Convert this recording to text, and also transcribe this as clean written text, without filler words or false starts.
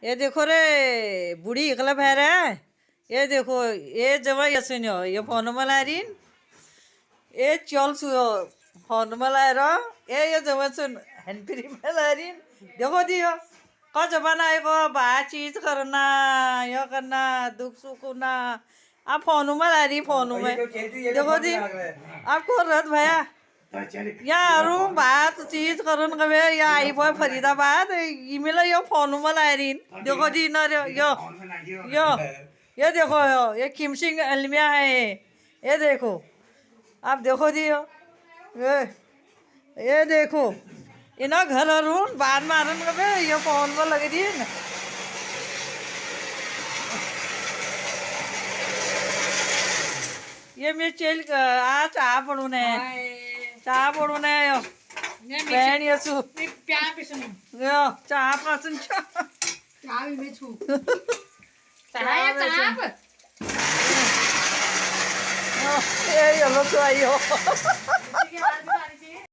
ये देखो रे बुढ़ी एकला बाहेर आहे ये देखो ये जवळ येसून ये फोन मला आरीन ये चल सु फोन मला रो ये जवळसून हॅनपिरी मला आरीन देखो दियो का जमाना है को बा चीज करना यो करना दुख सुख ना आप फोन में ला रही फोन में देखो दी आपको रथ भैया या अरू बात चीज करून कवे या आई बॉय फरीदाबाद ईमेल यो फोन में ला रही देखो दी न यो यो ये देखो ये किमसिंग अलमिया है ये देखो आप देखो दी ये देखो इना घर अरून बाण मारून कवे ये फोन में लगे दी न ये मी चेल आ चहा पडून आहे चहा पडून आहे यो बहन येसू यो चहा पासून ये येलो तो आयो